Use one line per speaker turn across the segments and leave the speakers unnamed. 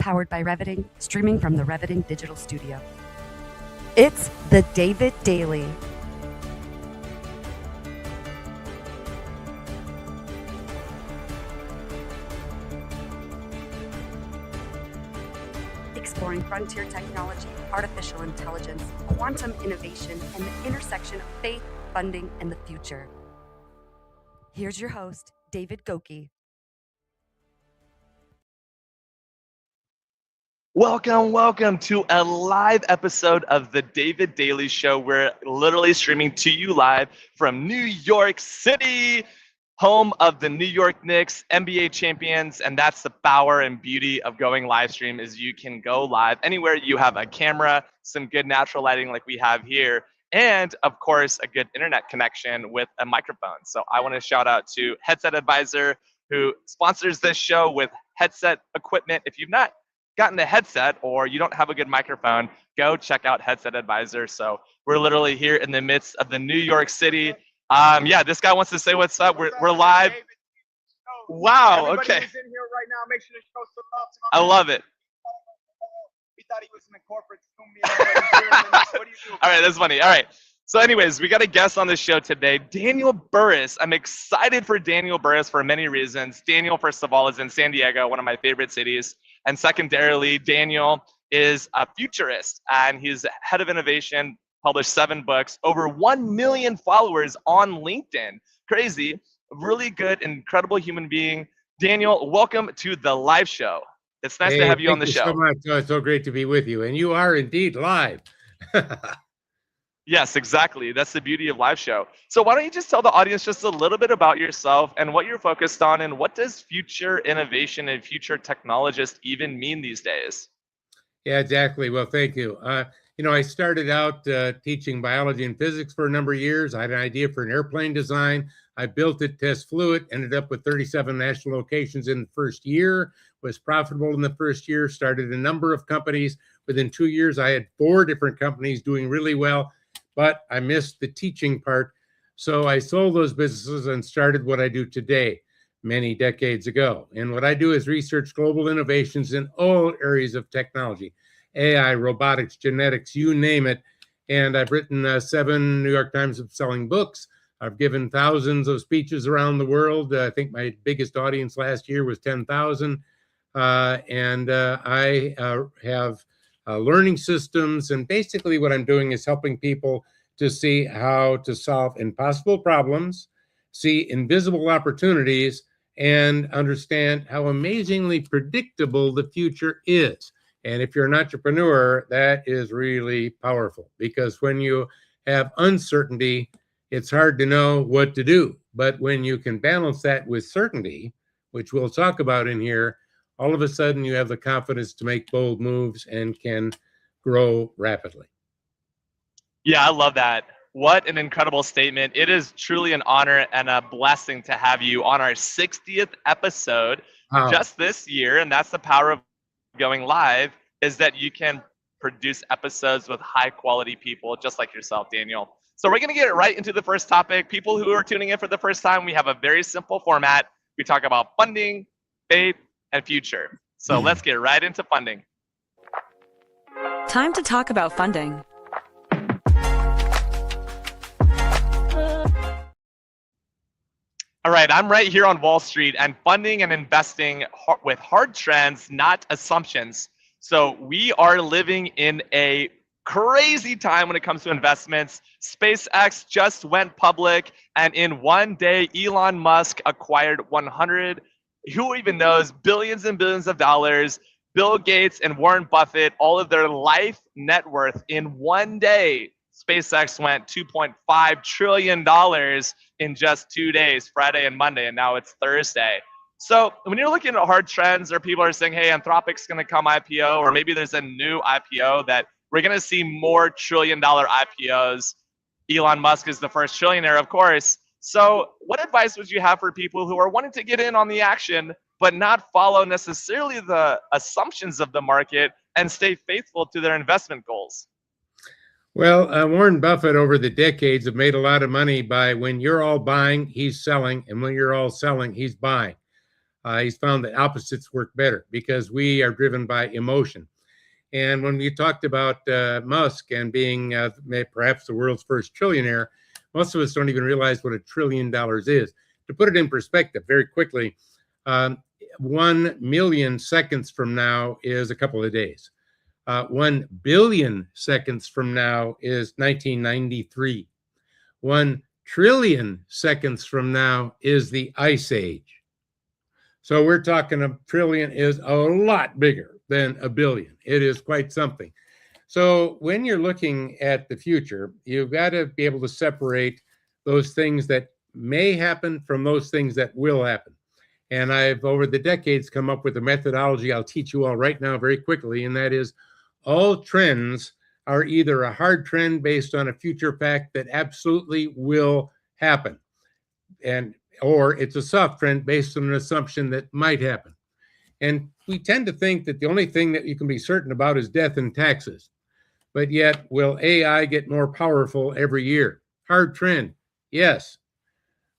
powered by Reviting, streaming from the Reviting Digital Studio. It's the David Daily. Exploring frontier technology, artificial intelligence, quantum innovation, and the intersection of faith, funding, and the future. Here's your host, David Goki.
Welcome to a live episode of the David Daily Show. We're literally streaming to you live from New York City, home of the New York Knicks, NBA champions, and that's the power and beauty of going live stream is you can go live anywhere you have a camera, some good natural lighting like we have here, and of course, a good internet connection with a microphone. So I want to shout out to Headset Advisor, who sponsors this show with headset equipment. If you've not gotten a headset or you don't have a good microphone, go check out Headset Advisor. So we're literally here in the midst of the New York City. This guy wants to say what's up. We're live. Wow, okay.
Who's in here right now, make sure to show some love to
I love it.
We thought he was in the corporate What do you do?
All right, that's funny. All right. So anyways, we got a guest on the show today, Daniel Burrus. I'm excited for Daniel Burrus for many reasons. Daniel, first of all, is in San Diego, one of my favorite cities. And secondarily, Daniel is a futurist, and he's head of innovation, published 7 books, over 1 million followers on LinkedIn. Crazy, really good, incredible human being. Daniel, welcome to the live show. It's nice to have you on the show.
Thank you so much. Oh, it's so great to be with you. And you are indeed live.
Yes, exactly. That's the beauty of live show. So why don't you just tell the audience just a little bit about yourself and what you're focused on, and what does future innovation and future technologist even mean these days?
Yeah, exactly. Well, thank you. I started out teaching biology and physics for a number of years. I had an idea for an airplane design. I built it, test flew it, ended up with 37 national locations in the first year, was profitable in the first year, started a number of companies. Within 2 years, I had 4 different companies doing really well, but I missed the teaching part. So I sold those businesses and started what I do today, many decades ago. And what I do is research global innovations in all areas of technology, AI, robotics, genetics, you name it. And I've written 7 New York Times selling books. I've given thousands of speeches around the world. I think my biggest audience last year was 10,000. I have learning systems. And basically what I'm doing is helping people to see how to solve impossible problems, see invisible opportunities, and understand how amazingly predictable the future is. And if you're an entrepreneur, that is really powerful, because when you have uncertainty, it's hard to know what to do. But when you can balance that with certainty, which we'll talk about in here, all of a sudden you have the confidence to make bold moves and can grow rapidly.
Yeah, I love that. What an incredible statement. It is truly an honor and a blessing to have you on our 60th episode just this year. And that's the power of going live, is that you can produce episodes with high quality people just like yourself, Daniel. So we're going to get right into the first topic. People who are tuning in for the first time, we have a very simple format. We talk about funding, faith, and future. So let's get right into funding.
Time to talk about funding.
All right, I'm right here on Wall Street, and funding and investing with hard trends, not assumptions. So we are living in a crazy time when it comes to investments. SpaceX just went public, and in one day, Elon Musk acquired who even knows, billions and billions of dollars. Bill Gates and Warren Buffett, all of their life net worth in one day. SpaceX went $2.5 trillion in just 2 days, Friday and Monday, and now it's Thursday. So when you're looking at hard trends, or people are saying, hey, Anthropic's going to come IPO, or maybe there's a new IPO that we're going to see more trillion-dollar IPOs. Elon Musk is the first trillionaire, of course. So what advice would you have for people who are wanting to get in on the action, but not follow necessarily the assumptions of the market and stay faithful to their investment goals?
Well, Warren Buffett over the decades have made a lot of money by when you're all buying, he's selling, and when you're all selling, he's buying. He's found that opposites work better because we are driven by emotion. And when we talked about Musk and being perhaps the world's first trillionaire, most of us don't even realize what $1 trillion is. To put it in perspective very quickly, 1 million seconds from now is a couple of days. 1 billion seconds from now is 1993. 1 trillion seconds from now is the Ice Age. So we're talking a trillion is a lot bigger than a billion. It is quite something. So when you're looking at the future, you've got to be able to separate those things that may happen from those things that will happen. And I've, over the decades, come up with a methodology I'll teach you all right now very quickly, and that is all trends are either a hard trend based on a future fact that absolutely will happen, or it's a soft trend based on an assumption that might happen. And we tend to think that the only thing that you can be certain about is death and taxes. But yet, will AI get more powerful every year? Hard trend, yes.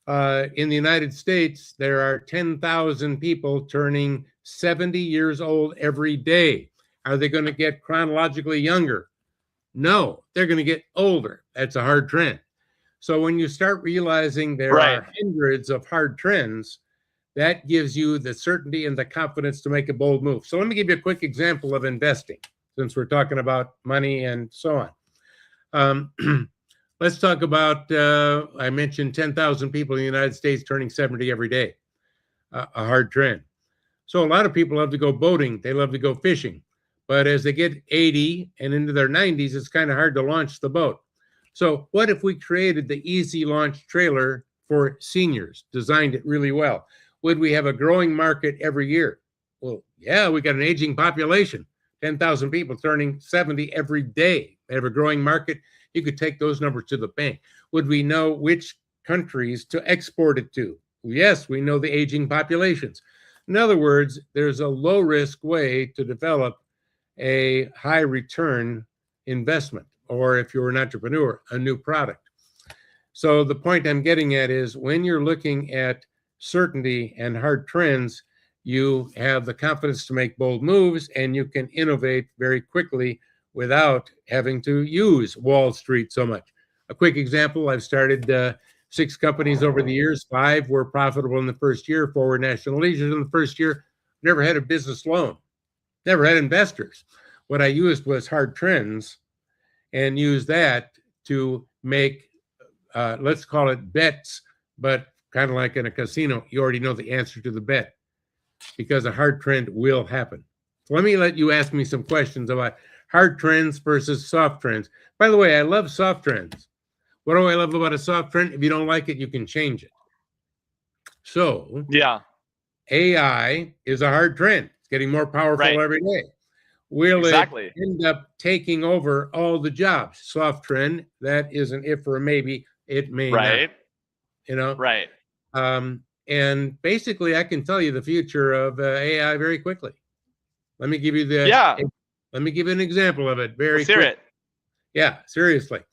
In the United States, there are 10,000 people turning 70 years old every day. Are they going to get chronologically younger? No, they're going to get older. That's a hard trend. So when you start realizing there
Right.
are hundreds of hard trends, that gives you the certainty and the confidence to make a bold move. So let me give you a quick example of investing, since we're talking about money and so on. Let's talk about, I mentioned 10,000 people in the United States turning 70 every day, a hard trend. So a lot of people love to go boating. They love to go fishing. But as they get 80 and into their 90s, it's kind of hard to launch the boat. So what if we created the easy launch trailer for seniors, designed it really well? Would we have a growing market every year? Well, yeah, we got an aging population, 10,000 people turning 70 every day. They have a growing market. You could take those numbers to the bank. Would we know which countries to export it to? Yes, we know the aging populations. In other words, there's a low risk way to develop a high return investment, or if you're an entrepreneur, a new product. So the point I'm getting at is when you're looking at certainty and hard trends, you have the confidence to make bold moves and you can innovate very quickly without having to use Wall Street so much. A quick example, I've started 6 companies over the years. 5 were profitable in the first year, 4 were national leaders in the first year. Never had a business loan, never had investors. What I used was hard trends and used that to make, let's call it bets, but kind of like in a casino, you already know the answer to the bet because a hard trend will happen. So let me let you ask me some questions about hard trends versus soft trends. By the way, I love soft trends. What do I love about a soft trend? If you don't like it, you can change it. So
Yeah.
AI is a hard trend. It's getting more powerful
Right.
every day. Will
Exactly.
it end up taking over all the jobs? Soft trend, that is an if or a maybe. It may
Right.
not, you know?
Right.
And basically, I can tell you the future of AI very quickly. Let me give you
Yeah.
Let me give you an example of it very
Let's hear
quick.
it.
Yeah, seriously.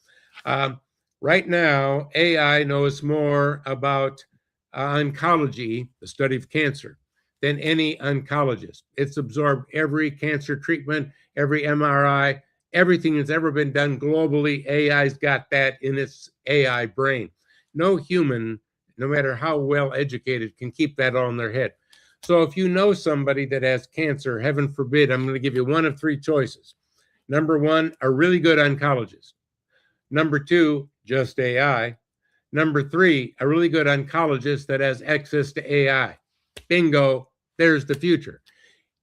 Right now, AI knows more about oncology, the study of cancer, than any oncologist. It's absorbed every cancer treatment, every MRI, everything that's ever been done globally. AI's got that in its AI brain. No human, no matter how well educated, can keep that all in their head. So if you know somebody that has cancer, heaven forbid, I'm going to give you one of 3 choices. Number 1, a really good oncologist. Number 2, just AI. Number 3, a really good oncologist that has access to AI. Bingo, there's the future.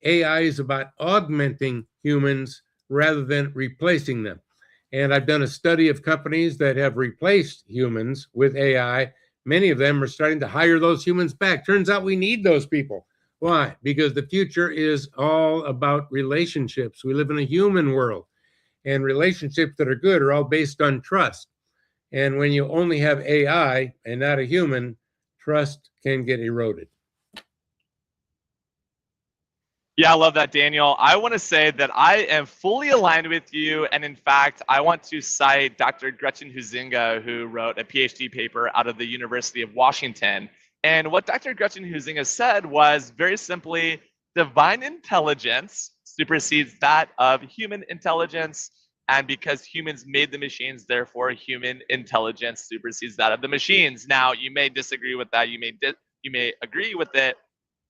AI is about augmenting humans rather than replacing them. And I've done a study of companies that have replaced humans with AI. Many of them are starting to hire those humans back. Turns out we need those people. Why? Because the future is all about relationships. We live in a human world, and relationships that are good are all based on trust. And when you only have AI and not a human, trust can get eroded.
Yeah, I love that, Daniel. I want to say that I am fully aligned with you. And in fact, I want to cite Dr. Gretchen Huizinga, who wrote a PhD paper out of the University of Washington. And what Dr. Gretchen Huizinga said was very simply, divine intelligence supersedes that of human intelligence. And because humans made the machines, therefore human intelligence supersedes that of the machines. Now, you may disagree with that. You may agree with it,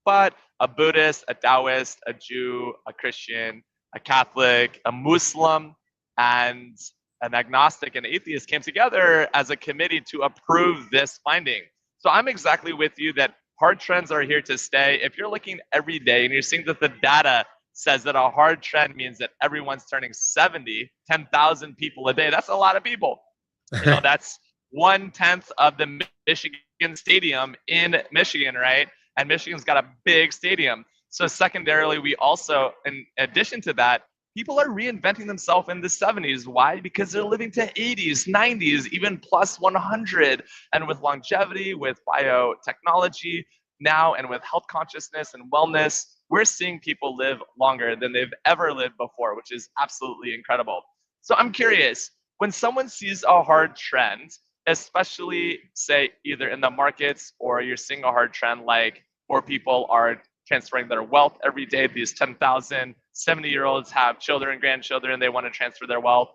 but a Buddhist, a Taoist, a Jew, a Christian, a Catholic, a Muslim, and an agnostic and atheist came together as a committee to approve this finding. So I'm exactly with you that hard trends are here to stay. If you're looking every day and you're seeing that the data says that a hard trend means that everyone's turning 70, 10,000 people a day, that's a lot of people. That's 1/10 of the Michigan Stadium in Michigan, right? And Michigan's got a big stadium. So secondarily, we also, in addition to that, people are reinventing themselves in the 70s. Why? Because they're living to 80s, 90s, even plus 100. And with longevity, with biotechnology now, and with health consciousness and wellness, we're seeing people live longer than they've ever lived before, which is absolutely incredible. So I'm curious, when someone sees a hard trend, especially say either in the markets or you're seeing a hard trend like more people are transferring their wealth every day, these 10,000 70-year-olds have children and grandchildren, they want to transfer their wealth.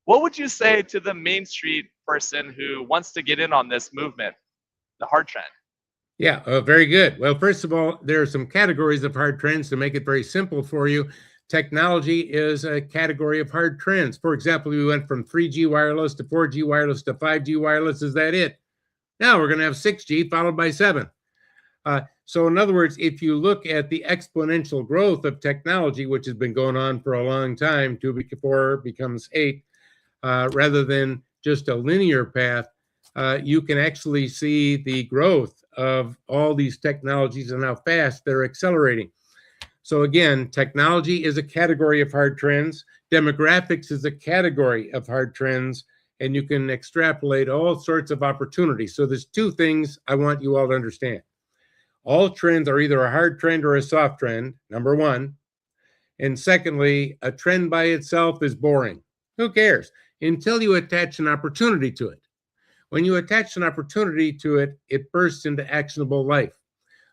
What would you say to the Main Street person who wants to get in on this movement, the hard trend?
Yeah, very good. Well, first of all, there are some categories of hard trends to make it very simple for you. Technology is a category of hard trends. For example, we went from 3G wireless to 4G wireless to 5G wireless. Is that it? Now we're going to have 6G followed by 7. So in other words, if you look at the exponential growth of technology, which has been going on for a long time, 2 before 4 becomes 8, rather than just a linear path, you can actually see the growth of all these technologies and how fast they're accelerating. So again, technology is a category of hard trends. Demographics is a category of hard trends, and you can extrapolate all sorts of opportunities. So there's 2 things I want you all to understand. All trends are either a hard trend or a soft trend, number 1. And secondly, a trend by itself is boring. Who cares? Until you attach an opportunity to it. When you attach an opportunity to it, it bursts into actionable life.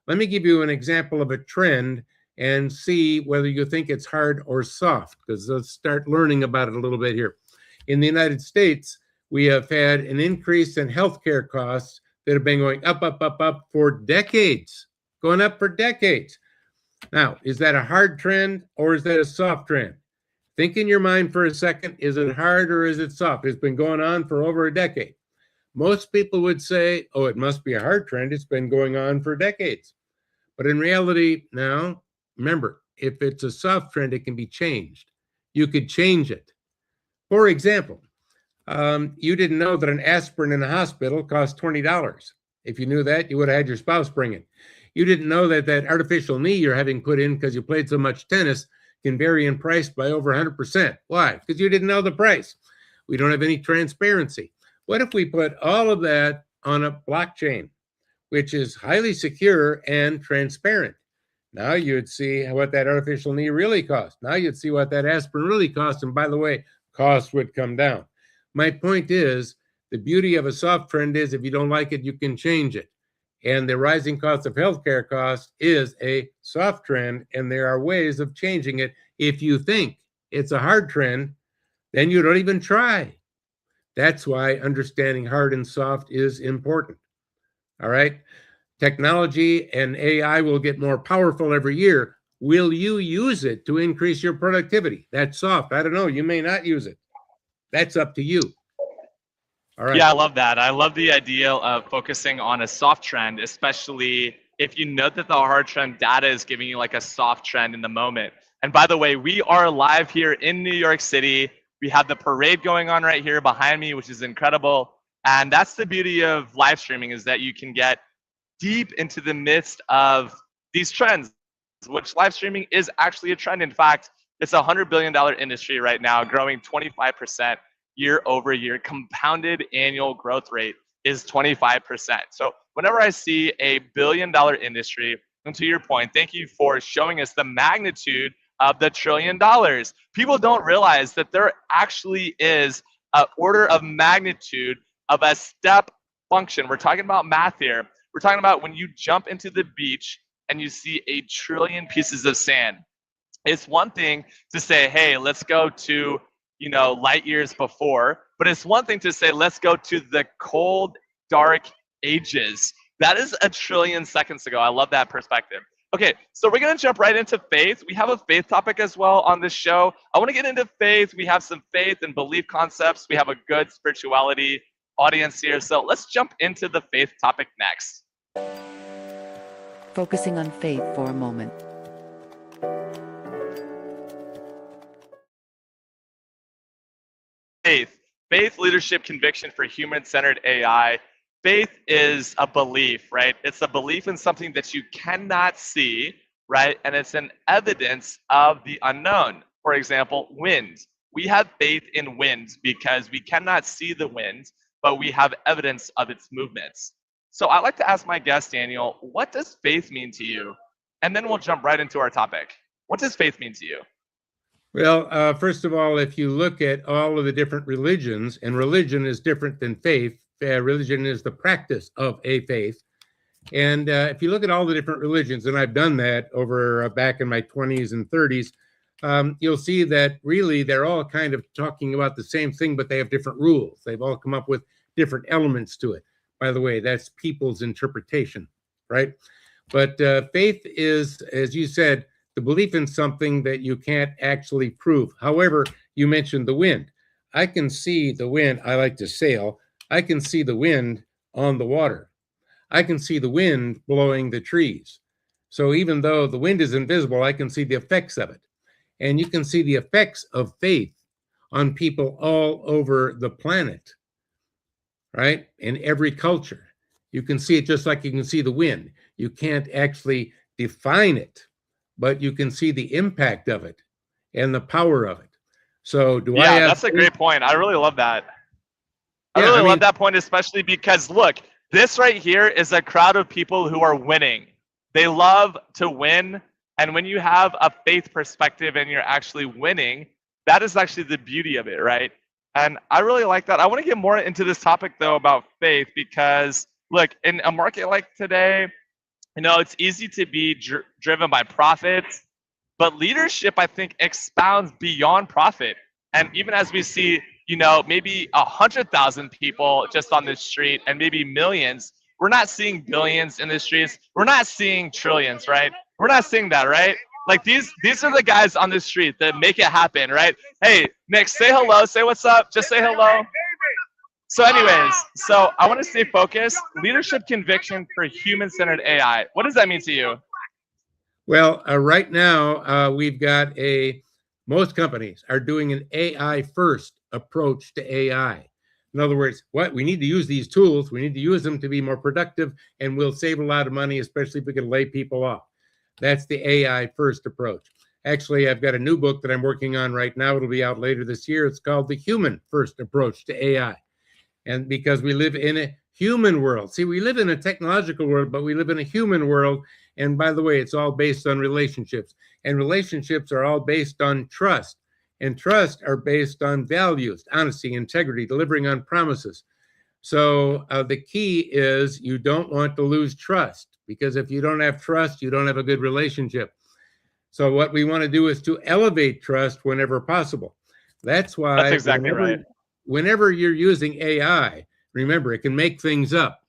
Let me give you an example of a trend and see whether you think it's hard or soft, because let's start learning about it a little bit here. In the United States, we have had an increase in healthcare costs that have been going up, up, up, up for decades, going up for decades. Now, is that a hard trend or is that a soft trend? Think in your mind for a second, is it hard or is it soft? It's been going on for over a decade. Most people would say, oh, it must be a hard trend. It's been going on for decades. But in reality, now, remember, if it's a soft trend, it can be changed. You could change it. For example, you didn't know that an aspirin in a hospital costs $20. If you knew that, you would have had your spouse bring it. You didn't know that that artificial knee you're having put in because you played so much tennis can vary in price by over 100%. Why? Because you didn't know the price. We don't have any transparency. What if we put all of that on a blockchain, which is highly secure and transparent? Now you'd see what that artificial knee really cost. Now you'd see what that aspirin really cost. And by the way, costs would come down. My point is, the beauty of a soft trend is if you don't like it, you can change it. And the rising cost of healthcare costs is a soft trend, and there are ways of changing it. If you think it's a hard trend, then you don't even try. That's why understanding hard and soft is important. All right? Technology and AI will get more powerful every year. Will you use it to increase your productivity? That's soft. I don't know. You may not use it. That's up to you. All right.
Yeah, I love that. I love the idea of focusing on a soft trend, especially if you know that the hard trend data is giving you like a soft trend in the moment. And by the way, we are live here in New York City. We have the parade going on right here behind me, which is incredible. And that's the beauty of live streaming, is that you can get deep into the midst of these trends, which live streaming is actually a trend. In fact, it's a $100 billion industry right now, growing 25% year over year. Compounded annual growth rate is 25%. So whenever I see a $1 billion industry, and to your point, thank you for showing us the magnitude of the $1 trillion. People don't realize that there actually is an order of magnitude of a step function. We're talking about math here, We're talking about when you jump into the beach and you see 1,000,000,000,000 pieces of sand. It's one thing to say, hey, let's go to, light years before, but it's one thing to say, let's go to the cold, dark ages. That is 1,000,000,000,000 seconds ago. I love that perspective. Okay, so we're going to jump right into faith. We have a faith topic as well on this show. I want to get into faith. We have some faith and belief concepts. We have a good spirituality audience here. So let's jump into the faith topic next.
Focusing on faith for a moment.
Faith, leadership, conviction for human-centered AI. Faith is a belief, right? It's a belief in something that you cannot see, right? And it's an evidence of the unknown. For example, wind. We have faith in wind because we cannot see the wind, but we have evidence of its movements. So I'd like to ask my guest, Daniel, what does faith mean to you? And then we'll jump right into our topic. What does faith mean to you?
Well, first of all, if you look at all of the different religions, and religion is different than faith, religion is the practice of a faith. And if you look at all the different religions, and I've done that over back in my 20s and 30s, you'll see that really they're all kind of talking about the same thing, but they have different rules. They've all come up with different elements to it. By the way, that's people's interpretation, right? But faith is, as you said, the belief in something that you can't actually prove. However, you mentioned the wind. I can see the wind. I like to sail. I can see the wind on the water. I can see the wind blowing the trees. So even though the wind is invisible, I can see the effects of it. And you can see the effects of faith on people all over the planet, right? In every culture. You can see it just like you can see the wind. You can't actually define it, but you can see the impact of it and the power of it. So
that's a great point. I really love that. I really love that point, especially because look, this right here is a crowd of people who are winning. They love to win. And when you have a faith perspective and you're actually winning, that is actually the beauty of it, right? And I really like that. I want to get more into this topic though about faith because look, in a market like today, it's easy to be driven by profit, but leadership, I think, expounds beyond profit. And even as we see, maybe 100,000 people just on the street and maybe millions, we're not seeing billions in the streets. We're not seeing trillions, right? We're not seeing that, right? Like these are the guys on the street that make it happen, right? Hey, Nick, say hello, say what's up, just say hello. So anyways, I want to stay focused. Leadership conviction for human-centered AI. What does that mean to you?
Well, right now, we've got most companies are doing an AI-first approach to AI. In other words, we need to use these tools. We need to use them to be more productive, and we'll save a lot of money, especially if we can lay people off. That's the AI-first approach. Actually, I've got a new book that I'm working on right now. It'll be out later this year. It's called The Human-First Approach to AI. And because we live in a human world. See, we live in a technological world, but we live in a human world. And by the way, it's all based on relationships. And relationships are all based on trust. And trust are based on values, honesty, integrity, delivering on promises. So the key is you don't want to lose trust, because if you don't have trust, you don't have a good relationship. So what we want to do is to elevate trust whenever possible. That's why
exactly right.
Whenever you're using AI, remember, it can make things up.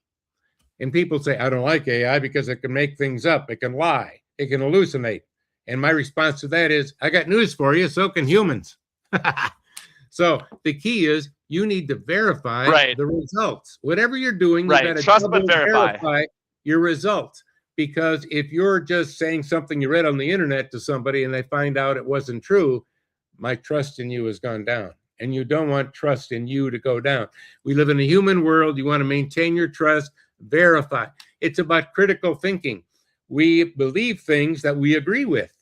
And people say, I don't like AI because it can make things up. It can lie. It can hallucinate. And my response to that is, I got news for you. So can humans. So the key is you need to verify the results. Whatever you're doing, you got to
trust but verify
your results. Because if you're just saying something you read on the internet to somebody and they find out it wasn't true, my trust in you has gone down. And you don't want trust in you to go down. We live in a human world. You want to maintain your trust, verify. It's about critical thinking. We believe things that we agree with,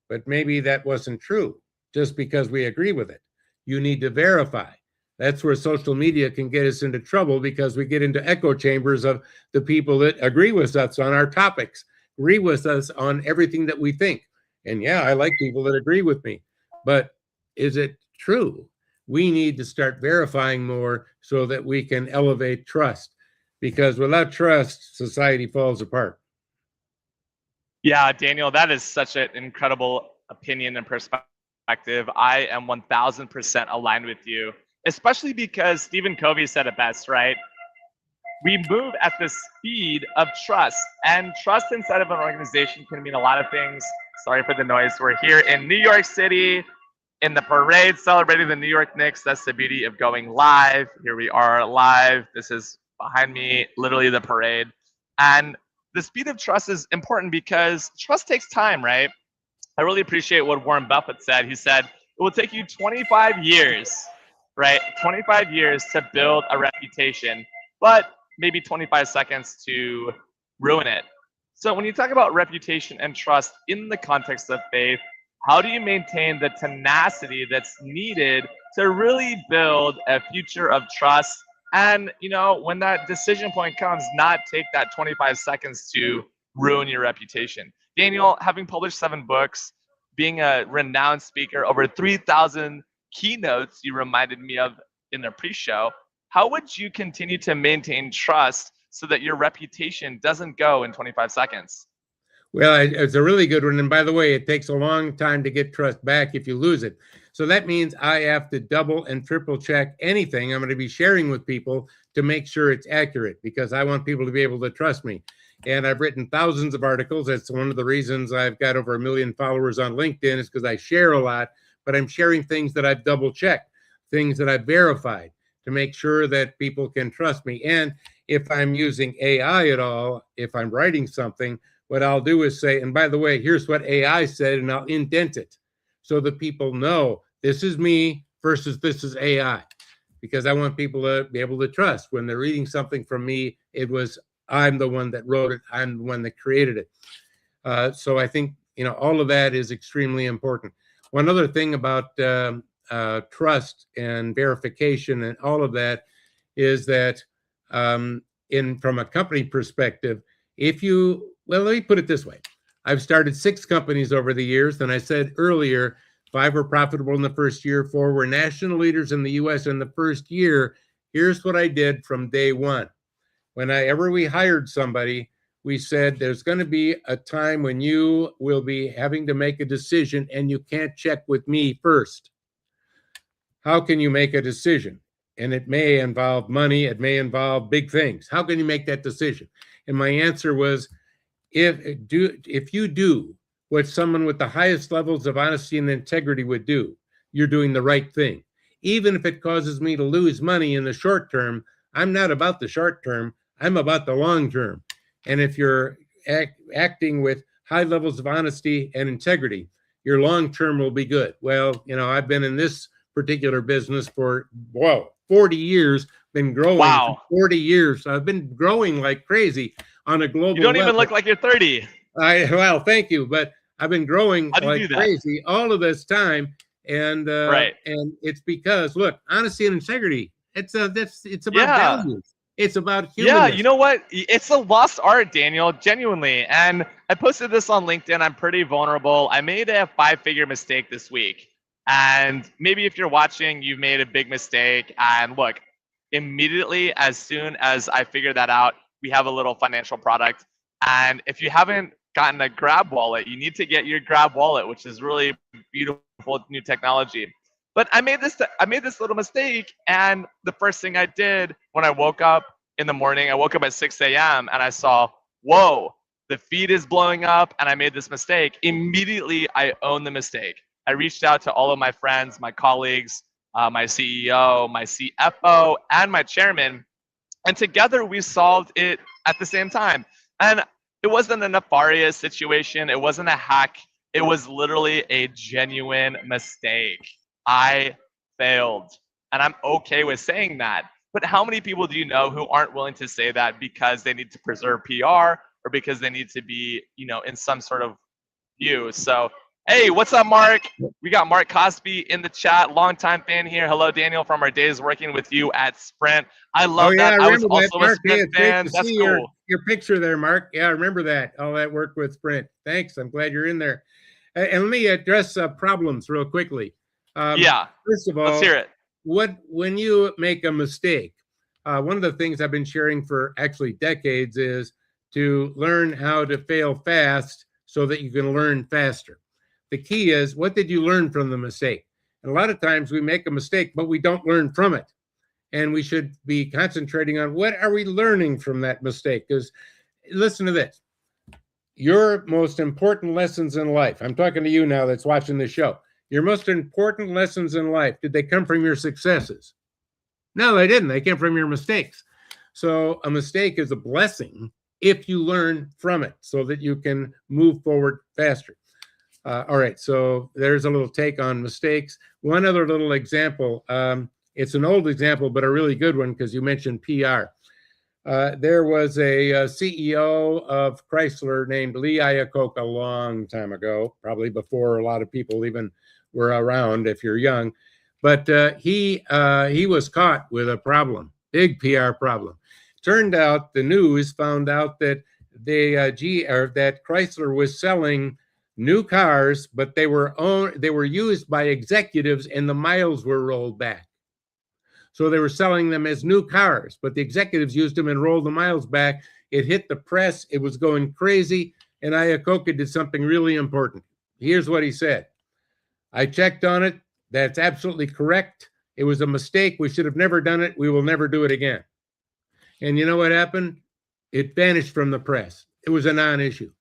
but maybe that wasn't true just because we agree with it. You need to verify. That's where social media can get us into trouble, because we get into echo chambers of the people that agree with us on our topics, agree with us on everything that we think. And yeah, I like people that agree with me, but is it true? We need to start verifying more so that we can elevate trust. because without trust, society falls apart.
Yeah, Daniel, that is such an incredible opinion and perspective. I am 1000% aligned with you, especially because Stephen Covey said it best, right? We move at the speed of trust, and trust inside of an organization can mean a lot of things. Sorry for the noise. We're here in New York City in the parade celebrating the New York Knicks. That's the beauty of going live. Here we are live. This is behind me, literally the parade. And the speed of trust is important because trust takes time, right? I really appreciate what Warren Buffett said. He said, it will take you 25 years, right? 25 years to build a reputation, but maybe 25 seconds to ruin it. So when you talk about reputation and trust in the context of faith, how do you maintain the tenacity that's needed to really build a future of trust? And, you know, when that decision point comes, not take that 25 seconds to ruin your reputation. Daniel, having published 7 books, being a renowned speaker, over 3,000 keynotes you reminded me of in the pre-show, how would you continue to maintain trust so that your reputation doesn't go in 25 seconds?
Well, it's a really good one. And by the way, it takes a long time to get trust back if you lose it. So that means I have to double and triple check anything I'm going to be sharing with people to make sure it's accurate, because I want people to be able to trust me. And I've written thousands of articles. That's one of the reasons I've got over 1 million followers on LinkedIn, is because I share a lot, but I'm sharing things that I've double checked, things that I've verified to make sure that people can trust me. And if I'm using AI at all, if I'm writing something, what I'll do is say, and by the way, here's what AI said, and I'll indent it so that people know this is me versus this is AI, because I want people to be able to trust when they're reading something from me. I'm the one that wrote it. I'm the one that created it. So I think, you know, all of that is extremely important. One other thing about trust and verification and all of that is that from a company perspective, let me put it this way. I've started 6 companies over the years, and I said earlier, 5 were profitable in the first year, 4 were national leaders in the US in the first year. Here's what I did from day one. Whenever we hired somebody, we said there's going to be a time when you will be having to make a decision and you can't check with me first. How can you make a decision? And it may involve money, it may involve big things. How can you make that decision? And my answer was, if you do what someone with the highest levels of honesty and integrity would do, you're doing the right thing. Even if it causes me to lose money in the short term, I'm not about the short term, I'm about the long term. And if you're acting with high levels of honesty and integrity, your long term will be good. Well, you know, I've been in this particular business for 40 years, been growing for 40 years. So I've been growing like crazy on a global level.
You don't even look like you're 30.
Well, thank you, but I've been growing like
that?
Crazy all of this time, and and it's because, look, honesty and integrity. It's about values. It's about humanness.
Yeah, you know what? It's a lost art, Daniel, genuinely. And I posted this on LinkedIn. I'm pretty vulnerable. I made a 5-figure mistake this week. And maybe if you're watching, you've made a big mistake. And look, immediately, as soon as I figured that out, we have a little financial product. And if you haven't gotten a Grab wallet, you need to get your Grab wallet, which is really beautiful new technology. But I made this little mistake, and the first thing I did when I woke up in the morning, I woke up at 6 a.m. and I saw, whoa, the feed is blowing up, and I made this mistake. Immediately, I owned the mistake. I reached out to all of my friends, my colleagues, my CEO, my CFO, and my chairman, and together we solved it at the same time. And it wasn't a nefarious situation. It wasn't a hack. It was literally a genuine mistake. I failed, and I'm okay with saying that. But how many people do you know who aren't willing to say that because they need to preserve PR or because they need to be, you know, in some sort of view? So, hey, what's up, Mark? We got Mark Cosby in the chat, longtime fan here. Hello, Daniel, from our days working with you at Sprint. I love that. I was also a Sprint fan. That's cool.
Your picture there, Mark. Yeah, I remember that. All that work with Sprint. Thanks. I'm glad you're in there. And let me address problems real quickly.
First
of all,
let's hear it.
When you make a mistake, one of the things I've been sharing for actually decades is to learn how to fail fast so that you can learn faster. The key is, what did you learn from the mistake? And a lot of times we make a mistake, but we don't learn from it. And we should be concentrating on what are we learning from that mistake? Because listen to this. Your most important lessons in life, I'm talking to you now that's watching the show. Your most important lessons in life, did they come from your successes? No, they didn't. They came from your mistakes. So a mistake is a blessing if you learn from it so that you can move forward faster. All right, so there's a little take on mistakes. One other little example. It's an old example, but a really good one because you mentioned PR. There was a CEO of Chrysler named Lee Iacocca a long time ago, probably before a lot of people even were around if you're young. But he was caught with a problem, big PR problem. Turned out the news found out that that Chrysler was selling new cars, but they were used by executives and the miles were rolled back. So they were selling them as new cars, but the executives used them and rolled the miles back. It hit the press. It was going crazy. And Iacocca did something really important. Here's what he said. I checked on it. That's absolutely correct. It was a mistake. We should have never done it. We will never do it again. And you know what happened? It vanished from the press. It was a non-issue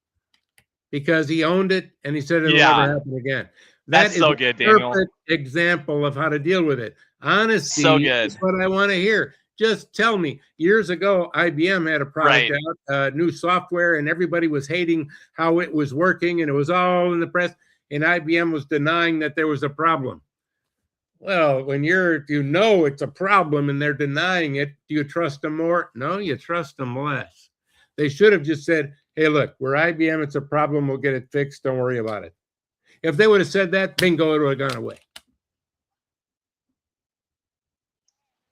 because he owned it and he said it'll never happen again.
That's so good, Daniel.
Perfect example of how to deal with it. Honesty
is
what I want to hear. Just tell me. Years ago, IBM had a product out, new software, and everybody was hating how it was working, and it was all in the press, and IBM was denying that there was a problem. Well, when you know it's a problem and they're denying it, do you trust them more? No, you trust them less. They should have just said, hey, look, we're IBM. It's a problem. We'll get it fixed. Don't worry about it. If they would have said that, bingo, it would have gone away.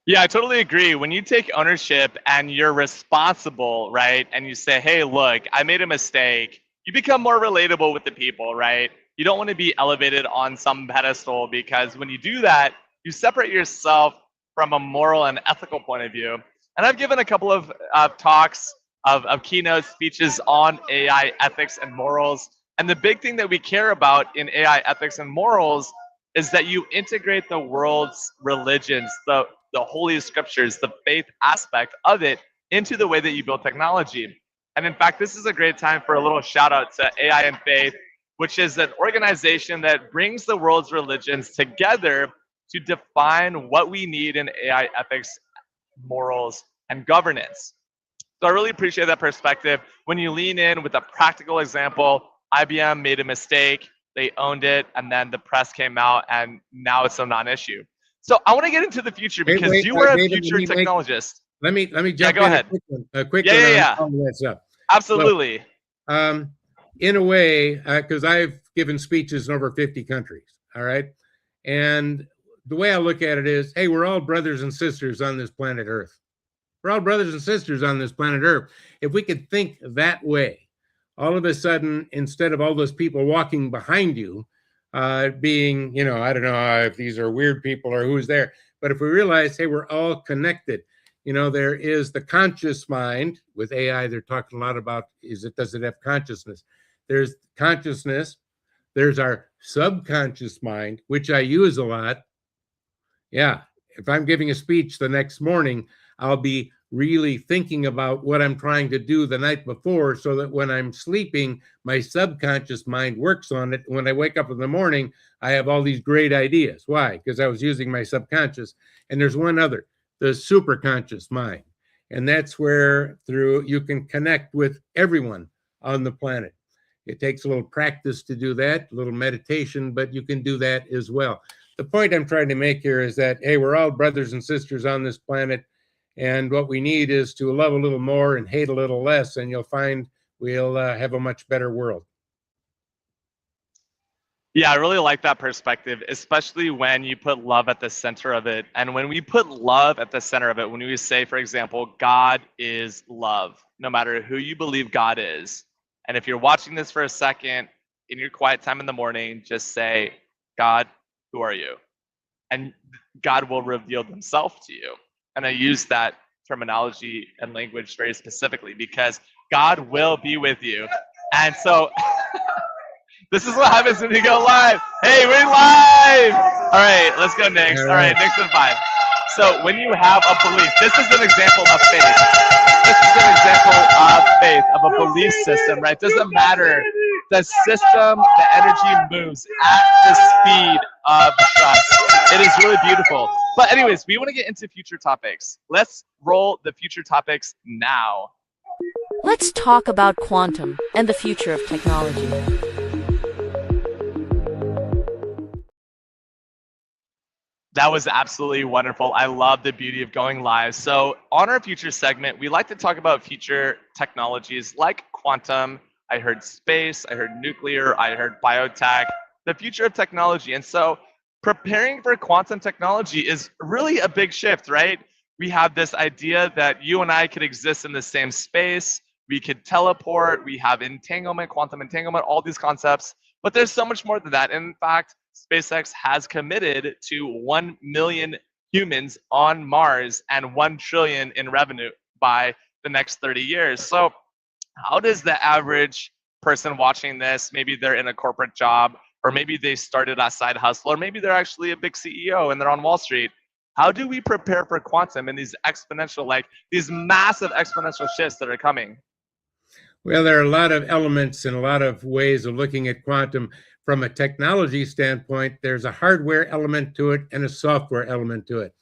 Yeah, I totally agree. When you take ownership and you're responsible, right? And you say, hey, look, I made a mistake. You become more relatable with the people, right? You don't want to be elevated on some pedestal because when you do that, you separate yourself from a moral and ethical point of view. And I've given a couple of talks of keynote speeches on AI ethics and morals. And the big thing that we care about in AI ethics and morals is that you integrate the world's religions, the holy scriptures, the faith aspect of it into the way that you build technology. And in fact, this is a great time for a little shout out to AI and Faith, which is an organization that brings the world's religions together to define what we need in AI ethics, morals, and governance. So I really appreciate that perspective. When you lean in with a practical example, IBM made a mistake, they owned it, and then the press came out, and now it's a non-issue. So I want to get into the future because you are a future technologist.
Let me jump in.
Go ahead.
A quick one on all that stuff.
Absolutely.
Look, in a way, because I've given speeches in over 50 countries, all right? And the way I look at it is, hey, we're all brothers and sisters on this planet Earth. We're all brothers and sisters on this planet Earth. If we could think that way, all of a sudden, instead of all those people walking behind you, being, I don't know if these are weird people or who's there, but if we realize, hey, we're all connected, there is the conscious mind. With AI, they're talking a lot about, does it have consciousness? There's consciousness. There's our subconscious mind, which I use a lot. Yeah, if I'm giving a speech the next morning, I'll be really thinking about what I'm trying to do the night before so that when I'm sleeping, my subconscious mind works on it. When I wake up in the morning, I have all these great ideas. Why? Because I was using my subconscious. And there's one other, the superconscious mind. And that's where you can connect with everyone on the planet. It takes a little practice to do that, a little meditation, but you can do that as well. The point I'm trying to make here is that, hey, we're all brothers and sisters on this planet. And what we need is to love a little more and hate a little less, and you'll find we'll have a much better world.
Yeah, I really like that perspective, especially when you put love at the center of it. And when we put love at the center of it, when we say, for example, God is love, no matter who you believe God is. And if you're watching this for a second, in your quiet time in the morning, just say, God, who are you? And God will reveal himself to you. And I use that terminology and language very specifically because God will be with you. And so this is what happens when you go live. Hey, we're live. All right, let's go next. All right, next in 5. So when you have a belief, this is an example of faith. This is an example of faith, of a belief system, right? Doesn't matter. The system, the energy moves at the speed of trust. It is really beautiful. But anyways, we want to get into future topics. Let's roll the future topics now.
Let's talk about quantum and the future of technology.
That was absolutely wonderful. I love the beauty of going live. So on our future segment, we like to talk about future technologies like quantum. I heard space, I heard nuclear, I heard biotech, the future of technology. And so preparing for quantum technology is really a big shift, right? We have this idea that you and I could exist in the same space. We could teleport, we have entanglement, quantum entanglement, all these concepts. But there's so much more than that. In fact, SpaceX has committed to 1 million humans on Mars and 1 trillion in revenue by the next 30 years. So how does the average person watching this, maybe they're in a corporate job, or maybe they started a side hustle, or maybe they're actually a big CEO and they're on Wall Street. How do we prepare for quantum and these exponential, like these massive exponential shifts that are coming?
Well, there are a lot of elements and a lot of ways of looking at quantum. From a technology standpoint, there's a hardware element to it and a software element to it.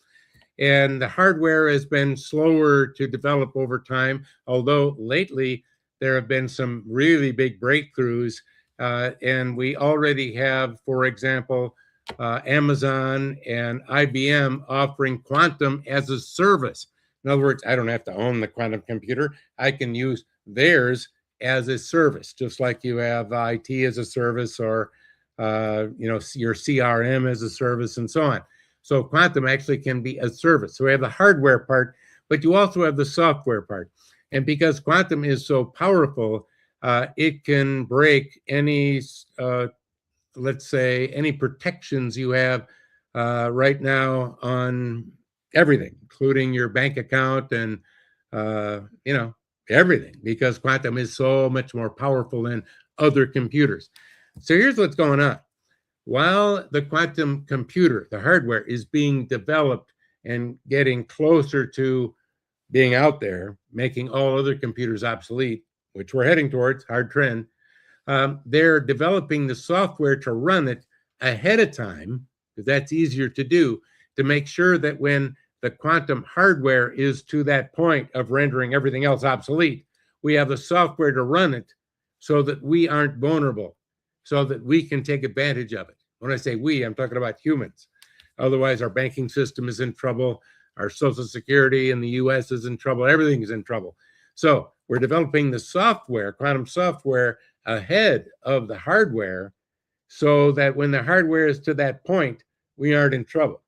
And the hardware has been slower to develop over time, although lately there have been some really big breakthroughs. And we already have, for example, Amazon and IBM offering quantum as a service. In other words, I don't have to own the quantum computer. I can use theirs as a service, just like you have IT as a service, or your CRM as a service, and so on. So quantum actually can be a service. So we have the hardware part, but you also have the software part. And because quantum is so powerful, it can break any, let's say, any protections you have right now on everything, including your bank account and everything, because quantum is so much more powerful than other computers. So here's what's going on. While the quantum computer, the hardware, is being developed and getting closer to being out there, making all other computers obsolete, which we're heading towards, hard trend, they're developing the software to run it ahead of time, because that's easier to do, to make sure that when the quantum hardware is to that point of rendering everything else obsolete, we have the software to run it so that we aren't vulnerable, so that we can take advantage of it. When I say we, I'm talking about humans. Otherwise, our banking system is in trouble. Our Social Security in the US is in trouble. Everything is in trouble. So we're developing the software, quantum software, ahead of the hardware so that when the hardware is to that point, we aren't in trouble.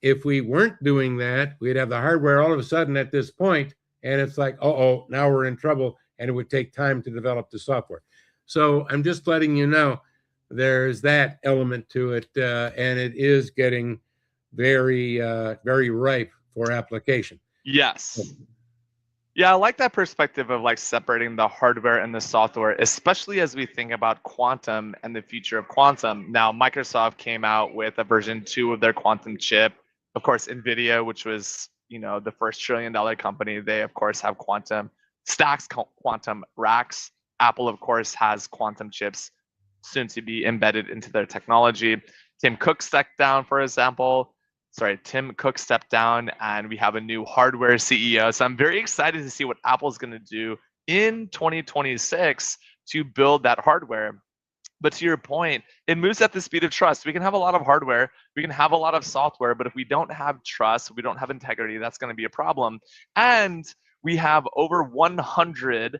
If we weren't doing that, we'd have the hardware all of a sudden at this point, and it's like, uh-oh, now we're in trouble, and it would take time to develop the software. So I'm just letting you know there's that element to it, and it is getting very, very ripe for application.
Yes. Yeah, I like that perspective of like separating the hardware and the software, especially as we think about quantum and the future of quantum. Now, Microsoft came out with a version 2 of their quantum chip. Of course, NVIDIA, which was, the first $1 trillion company, they of course have quantum stacks, quantum racks. Apple, of course, has quantum chips soon to be embedded into their technology. Tim Cook stepped down, for example. Tim Cook stepped down, and we have a new hardware CEO. So I'm very excited to see what Apple's going to do in 2026 to build that hardware. But to your point, it moves at the speed of trust. We can have a lot of hardware, we can have a lot of software, but if we don't have trust, we don't have integrity, that's going to be a problem. And we have over 100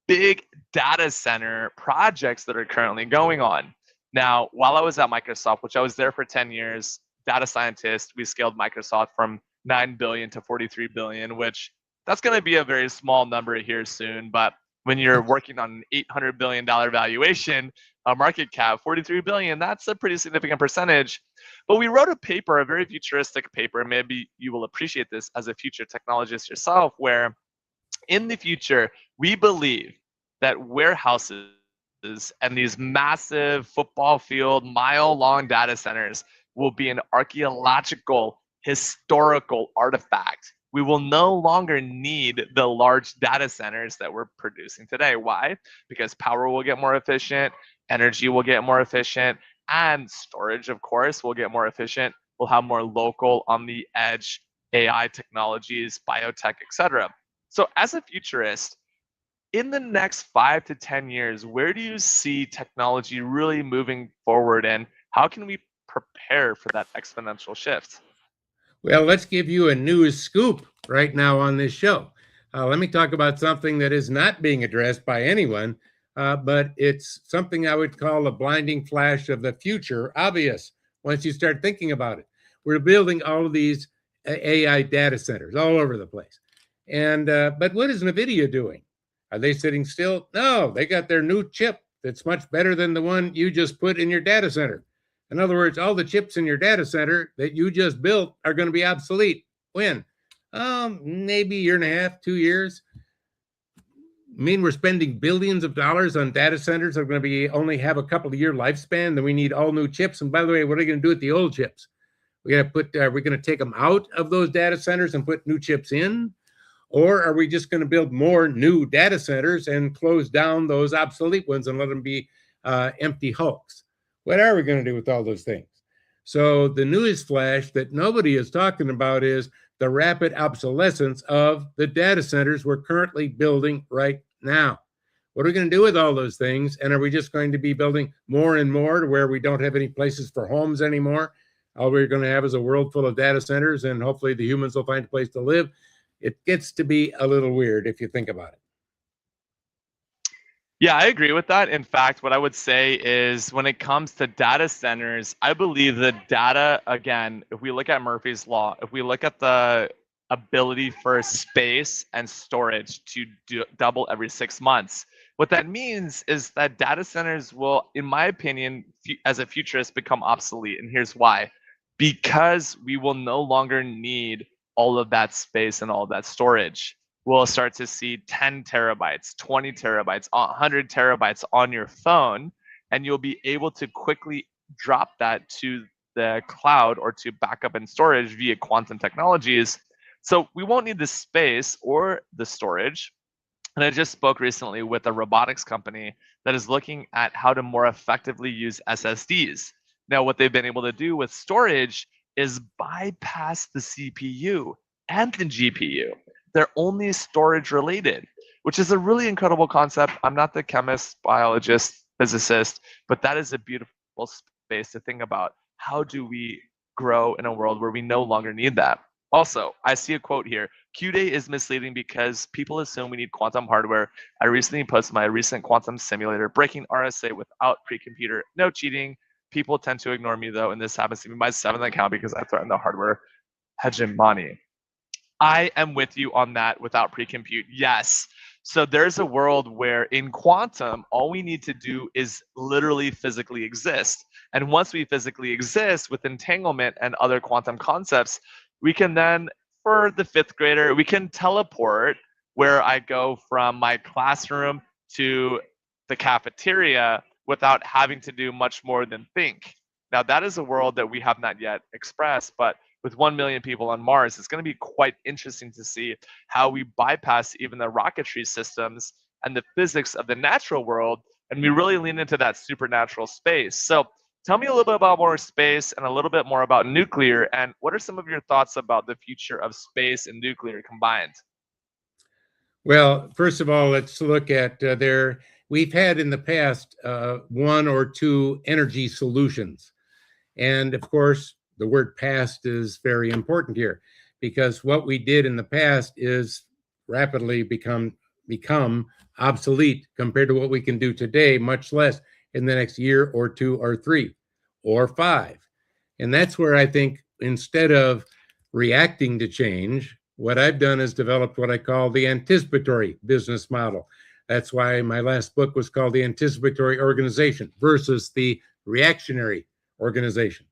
big data center projects that are currently going on. Now, while I was at Microsoft, which I was there for 10 years, data scientist, we scaled Microsoft from 9 billion to 43 billion, which that's going to be a very small number here soon. But when you're working on an $800 billion valuation, a market cap, 43 billion, that's a pretty significant percentage. But we wrote a paper, a very futuristic paper, maybe you will appreciate this as a future technologist yourself, where in the future, we believe that warehouses and these massive football field, mile-long data centers will be an archaeological, historical artifact. We will no longer need the large data centers that we're producing today. Why? Because power will get more efficient, energy will get more efficient, and storage, of course, will get more efficient. We'll have more local, on the edge AI technologies, biotech, etc. So as a futurist, in the next 5 to 10 years, where do you see technology really moving forward, and how can we prepare for that exponential shift?
Well, let's give you a news scoop right now on this show. Let me talk about something that is not being addressed by anyone, but it's something I would call a blinding flash of the future obvious once you start thinking about it. We're building all of these AI data centers all over the place. And but what is NVIDIA doing? Are they sitting still? No, they got their new chip that's much better than the one you just put in your data center. In other words, all the chips in your data center that you just built are going to be obsolete. When? Maybe a year and a half, 2 years. I mean, we're spending billions of dollars on data centers that are going to be only have a couple of year lifespan. Then we need all new chips. And by the way, what are they going to do with the old chips? We're going to take them out of those data centers and put new chips in? Or are we just going to build more new data centers and close down those obsolete ones and let them be empty hulks? What are we going to do with all those things? So the news flash that nobody is talking about is the rapid obsolescence of the data centers we're currently building right now. What are we going to do with all those things? And are we just going to be building more and more to where we don't have any places for homes anymore? All we're going to have is a world full of data centers, and hopefully the humans will find a place to live. It gets to be a little weird if you think about it.
Yeah, I agree with that. In fact, what I would say is when it comes to data centers, I believe that data, again, if we look at Murphy's Law, if we look at the ability for space and storage to double every 6 months, what that means is that data centers will, in my opinion, as a futurist, become obsolete. And here's why. Because we will no longer need all of that space and all of that storage. We'll start to see 10 terabytes, 20 terabytes, 100 terabytes on your phone, and you'll be able to quickly drop that to the cloud or to backup and storage via quantum technologies. So we won't need the space or the storage. And I just spoke recently with a robotics company that is looking at how to more effectively use SSDs. Now, what they've been able to do with storage is bypass the CPU and the GPU. They're only storage related, which is a really incredible concept. I'm not the chemist, biologist, physicist, but that is a beautiful space to think about. How do we grow in a world where we no longer need that? Also, I see a quote here. Q-Day is misleading because people assume we need quantum hardware. I recently posted my recent quantum simulator, breaking RSA without pre-computer. No cheating. People tend to ignore me though, and this happens to be my 7th account because I threatened the hardware hegemony. I am with you on that without pre-compute. Yes. So there's a world where in quantum, all we need to do is literally physically exist. And once we physically exist with entanglement and other quantum concepts, we can then, for the 5th grader, we can teleport where I go from my classroom to the cafeteria without having to do much more than think. Now, that is a world that we have not yet expressed, but with 1 million people on Mars, it's going to be quite interesting to see how we bypass even the rocketry systems and the physics of the natural world, and we really lean into that supernatural space. So tell me a little bit about more space and a little bit more about nuclear, and what are some of your thoughts about the future of space and nuclear combined?
Well, first of all, let's look at we've had in the past 1 or 2 energy solutions. And of course, the word past is very important here, because what we did in the past is rapidly become obsolete compared to what we can do today, much less in the next year or 2 or 3 or 5. And that's where I think instead of reacting to change, what I've done is developed what I call the anticipatory business model. That's why my last book was called The Anticipatory Organization versus the Reactionary Organization.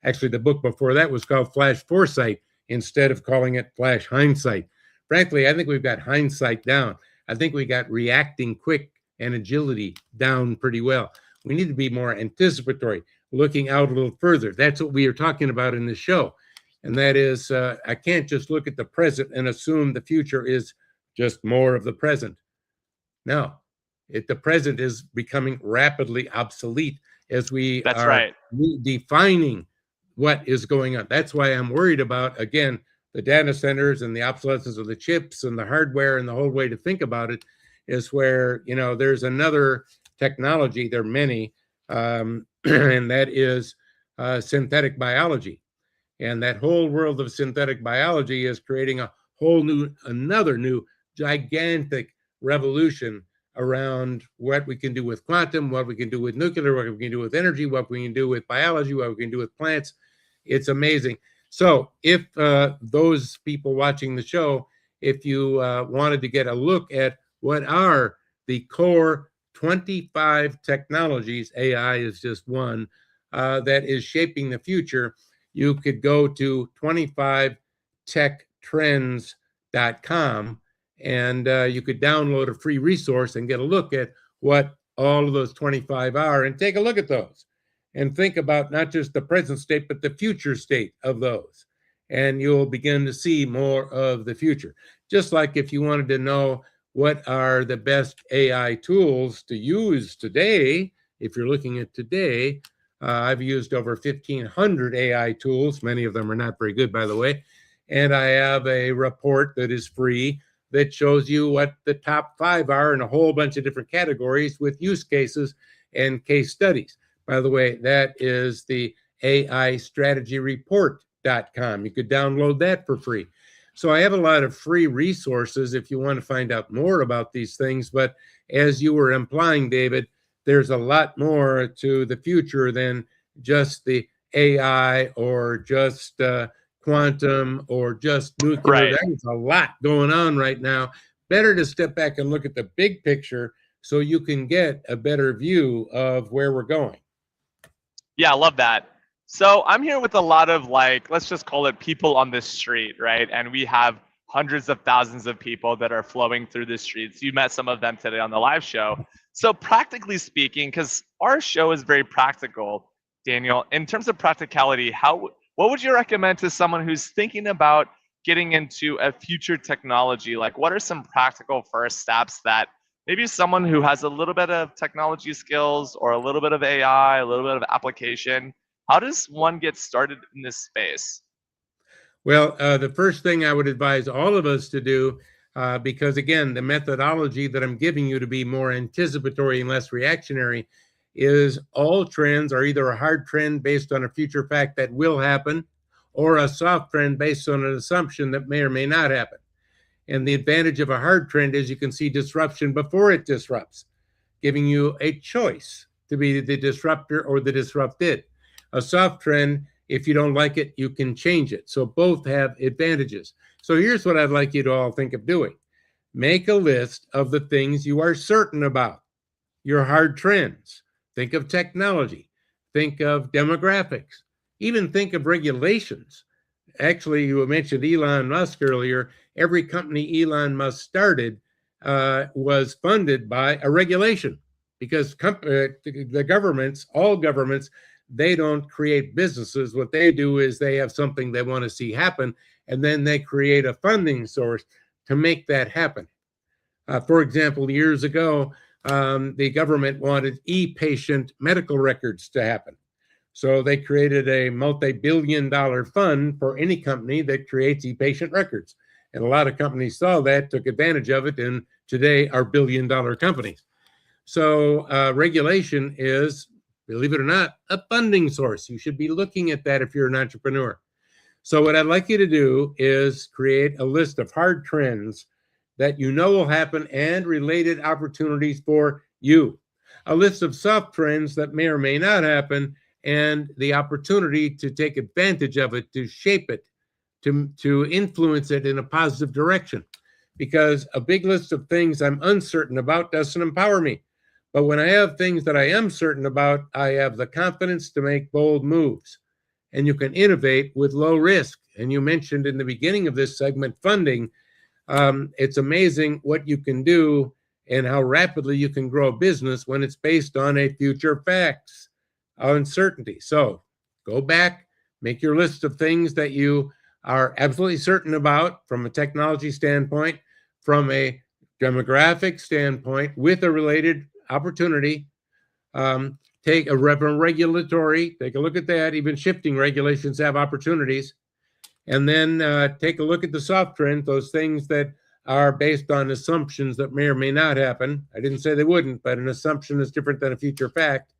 Actually, the book before that was called Flash Foresight instead of calling it Flash Hindsight. Frankly, I think we've got hindsight down. I think we got reacting quick and agility down pretty well. We need to be more anticipatory, looking out a little further. That's what we are talking about in this show. And that is, I can't just look at the present and assume the future is just more of the present. No, the present is becoming rapidly obsolete as we
That's
are
right.
defining what is going on. That's why I'm worried about, again, the data centers and the obsolescence of the chips and the hardware, and the whole way to think about it is where, there's another technology, there are many, and that is synthetic biology. And that whole world of synthetic biology is creating another new gigantic revolution around what we can do with quantum, what we can do with nuclear, what we can do with energy, what we can do with biology, what we can do with plants. It's amazing. So if those people watching the show, if you wanted to get a look at what are the core 25 technologies, AI is just one, that is shaping the future, you could go to 25techtrends.com and you could download a free resource and get a look at what all of those 25 are, and take a look at those and think about not just the present state, but the future state of those. And you'll begin to see more of the future. Just like if you wanted to know what are the best AI tools to use today, if you're looking at today, I've used over 1,500 AI tools. Many of them are not very good, by the way. And I have a report that is free that shows you what the top 5 are in a whole bunch of different categories with use cases and case studies. By the way, that is the AIstrategyreport.com. You could download that for free. So I have a lot of free resources if you want to find out more about these things. But as you were implying, David, there's a lot more to the future than just the AI or just quantum or just nuclear.
Right.
There's a lot going on right now. Better to step back and look at the big picture so you can get a better view of where we're going.
Yeah, I love that. So I'm here with a lot of, let's just call it people on the street, right? And we have hundreds of thousands of people that are flowing through the streets. You met some of them today on the live show. So practically speaking, because our show is very practical, Daniel, in terms of practicality, what would you recommend to someone who's thinking about getting into a future technology? Like, what are some practical first steps that maybe someone who has a little bit of technology skills or a little bit of AI, a little bit of application, how does one get started in this space?
Well, the first thing I would advise all of us to do, because again, the methodology that I'm giving you to be more anticipatory and less reactionary, is all trends are either a hard trend based on a future fact that will happen, or a soft trend based on an assumption that may or may not happen. And the advantage of a hard trend is you can see disruption before it disrupts, giving you a choice to be the disruptor or the disrupted. A soft trend, if you don't like it, you can change it. So both have advantages. So here's what I'd like you to all think of doing. Make a list of the things you are certain about, your hard trends. Think of technology. Think of demographics. Even think of regulations. Actually, you mentioned Elon Musk earlier. Every company Elon Musk started was funded by a regulation, because the governments, all governments, they don't create businesses. What they do is they have something they want to see happen, and then they create a funding source to make that happen. For example, years ago, the government wanted e-patient medical records to happen. So they created a multi-billion-dollar fund for any company that creates e-patient records. And a lot of companies saw that, took advantage of it, and today are billion-dollar companies. So regulation is, believe it or not, a funding source. You should be looking at that if you're an entrepreneur. So what I'd like you to do is create a list of hard trends that you know will happen and related opportunities for you. A list of soft trends that may or may not happen, and the opportunity to take advantage of it, to shape it, to influence it in a positive direction. because a big list of things I'm uncertain about doesn't empower me. But when I have things that I am certain about, I have the confidence to make bold moves. And you can innovate with low risk. And you mentioned in the beginning of this segment funding. It's amazing what you can do and how rapidly you can grow a business when it's based on a future facts uncertainty. So go back, make your list of things that you are absolutely certain about from a technology standpoint, from a demographic standpoint, with a related opportunity. Take a regulatory, take a look at that. Even shifting regulations have opportunities. And then take a look at the soft trends, those things that are based on assumptions that may or may not happen. I didn't say they wouldn't, but an assumption is different than a future fact.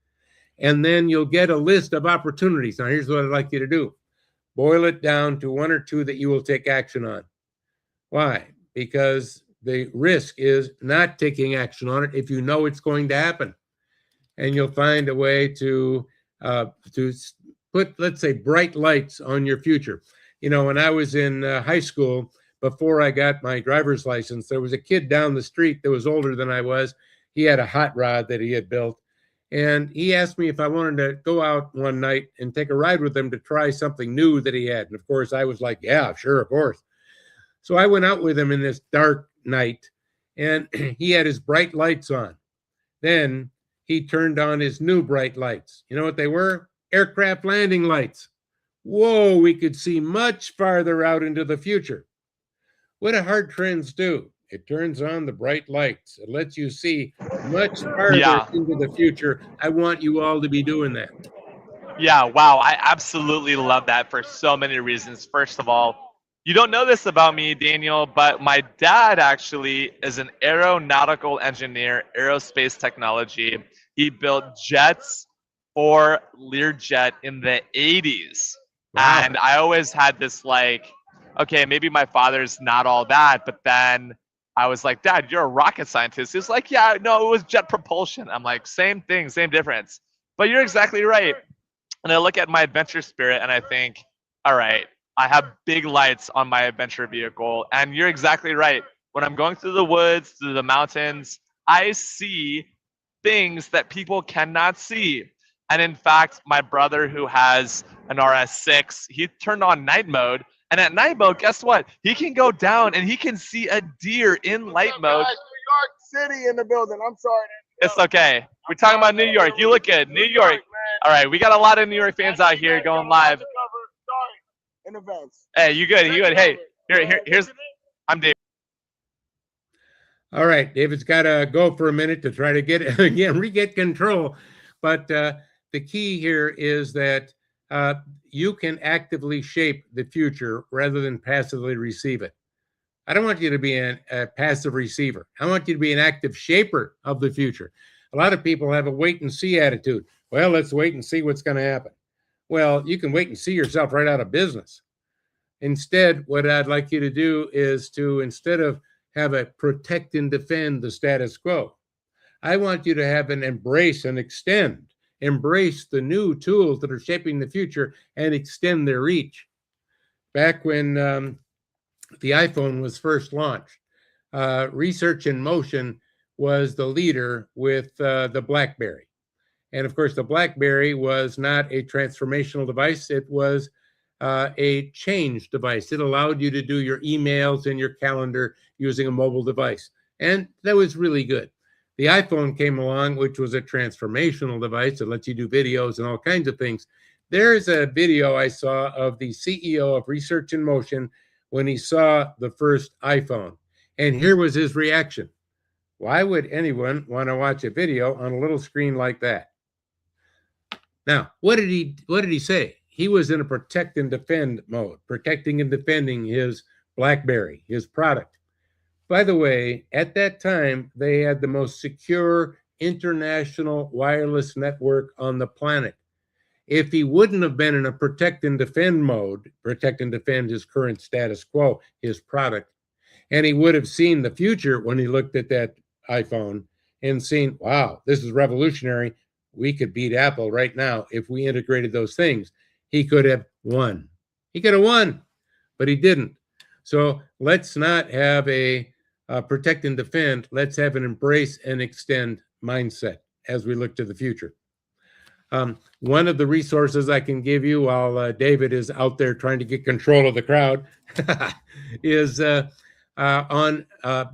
And then you'll get a list of opportunities. Now, here's what I'd like you to do. Boil it down to one or two that you will take action on. Why? Because the risk is not taking action on it if you know it's going to happen. And you'll find a way to put, let's say, bright lights on your future. You know, when I was in high school, before I got my driver's license, there was a kid down the street that was older than I was. He had a hot rod that he had built. And he asked me if I wanted to go out one night and take a ride with him to try something new that he had. And of course, I was like, yeah, sure, of course. So I went out with him in this dark night, and he had his bright lights on. Then he turned on his new bright lights. You know what they were? Aircraft landing lights. Whoa, we could see much farther out into the future. What do hard trends do? It turns on the bright lights. It lets you see much farther into the future. I want you all to be doing that.
Yeah, wow. I absolutely love that for so many reasons. First of all, you don't know this about me, Daniel, but my dad actually is an aeronautical engineer, aerospace technology. He built jets for Learjet in the 80s. Wow. And I always had this like, okay, maybe my father's not all that, but then I was like, Dad, you're a rocket scientist. He's like, yeah, no, it was jet propulsion. I'm like, same thing, same difference. But you're exactly right. And I look at my adventure spirit and I think, all right, I have big lights on my adventure vehicle. And you're exactly right. When I'm going through the woods, through the mountains, I see things that people cannot see. And in fact, my brother who has an RS6, he turned on night mode. And at night mode, guess what? He can go down and he can see a deer in light mode.
New York City in the building. I'm sorry.
It's okay. We're talking about New York. You look good. New York. All right. We got a lot of New York fans out here going live.
Sorry. In advance.
Hey, you good. You good. Hey, here's, I'm Dave.
All right. David's got to go for a minute to try to get control. But the key here is that you can actively shape the future rather than passively receive it. I don't want you to be a passive receiver. I want you to be an active shaper of the future. A lot of people have a wait and see attitude. Well, let's wait and see what's going to happen. Well, you can wait and see yourself right out of business. Instead, what I'd like you to do is to, instead of have a protect and defend the status quo, I want you to have an embrace and extend. Embrace the new tools that are shaping the future and extend their reach. Back when the iPhone was first launched, Research in Motion was the leader with the BlackBerry. And of course, the BlackBerry was not a transformational device. It was a change device. It allowed you to do your emails and your calendar using a mobile device. And that was really good. The iPhone came along, which was a transformational device that lets you do videos and all kinds of things. There's a video I saw of the CEO of Research in Motion when he saw the first iPhone. And here was his reaction. Why would anyone want to watch a video on a little screen like that? Now, what did he say? He was in a protect and defend mode, protecting and defending his BlackBerry, his product. By the way, at that time, they had the most secure international wireless network on the planet. If he wouldn't have been in a protect and defend mode, protect and defend his current status quo, his product, and he would have seen the future when he looked at that iPhone and seen, wow, this is revolutionary. We could beat Apple right now if we integrated those things. He could have won. He could have won, but he didn't. So let's not have a protect and defend, let's have an embrace and extend mindset as we look to the future. One of the resources I can give you while David is out there trying to get control of the crowd is on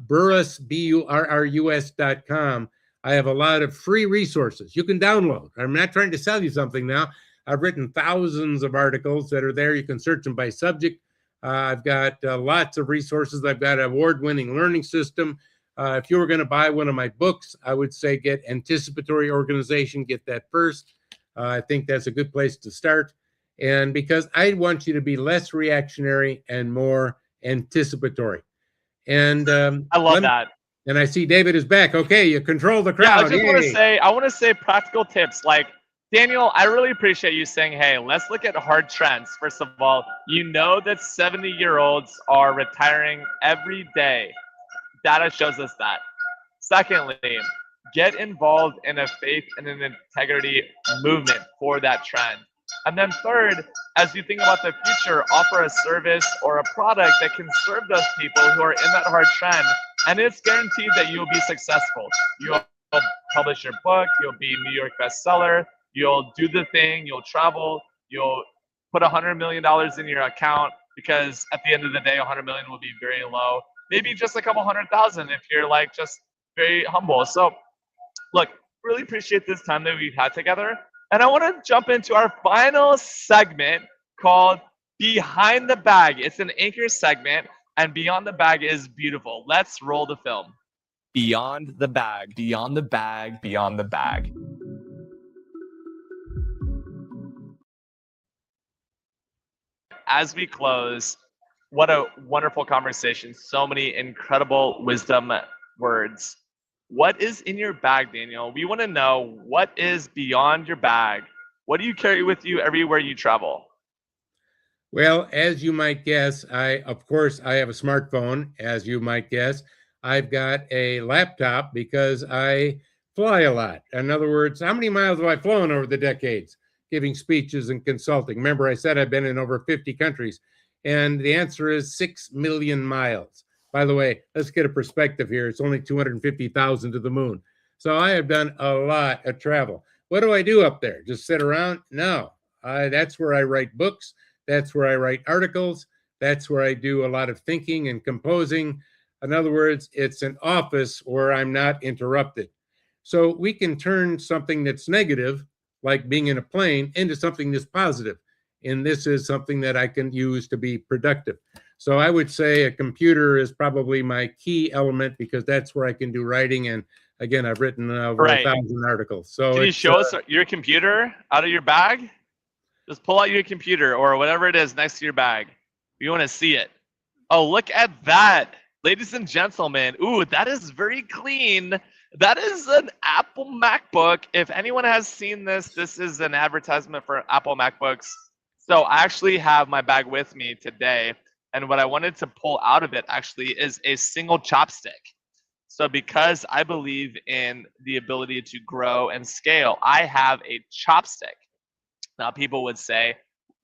Burrus, BURRUS.com. I have a lot of free resources you can download. I'm not trying to sell you something now. I've written thousands of articles that are there. You can search them by subject. I've got lots of resources. I've got an award-winning learning system. If you were going to buy one of my books, I would say get Anticipatory Organization, get that first. I think that's a good place to start. And because I want you to be less reactionary and more anticipatory. And
I love that.
And I see David is back. Okay, you control the crowd.
Yeah, I want to say practical tips. Like, Daniel, I really appreciate you saying, hey, let's look at hard trends. First of all, you know that 70-year-olds are retiring every day. Data shows us that. Secondly, get involved in a faith and an integrity movement for that trend. And then third, as you think about the future, offer a service or a product that can serve those people who are in that hard trend. And it's guaranteed that you'll be successful. You'll publish your book, you'll be New York bestseller, you'll do the thing, you'll travel, you'll put $100 million in your account, because at the end of the day, 100 million will be very low. Maybe just a couple 100,000 if you're like just very humble. So look, really appreciate this time that we've had together. And I want to jump into our final segment called Behind the Bag. It's an anchor segment, and Beyond the Bag is beautiful. Let's roll the film.
Beyond the bag, beyond the bag, beyond the bag.
As we close, what a wonderful conversation. So many incredible wisdom words. What is in your bag, Daniel? We want to know what is beyond your bag. What do you carry with you everywhere you travel?
Well, as you might guess, of course, I have a smartphone, as you might guess. I've got a laptop because I fly a lot. In other words, how many miles have I flown over the decades, giving speeches and consulting? Remember, I said I've been in over 50 countries, and the answer is 6 million miles. By the way, let's get a perspective here. It's only 250,000 to the moon. So I have done a lot of travel. What do I do up there? Just sit around? No. That's where I write books. That's where I write articles. That's where I do a lot of thinking and composing. In other words, it's an office where I'm not interrupted. So we can turn something that's negative, like being in a plane, into something that's positive. And this is something that I can use to be productive. So I would say a computer is probably my key element, because that's where I can do writing. And again, I've written over 1,000 articles. So
can you show us your computer out of your bag? Just pull out your computer or whatever it is next to your bag. We want to see it. Oh, look at that. Ladies and gentlemen. Ooh, that is very clean. That is an Apple MacBook. If anyone has seen this, this is an advertisement for Apple MacBooks. So I actually have my bag with me today. And what I wanted to pull out of it actually is a single chopstick. So because I believe in the ability to grow and scale, I have a chopstick. Now people would say,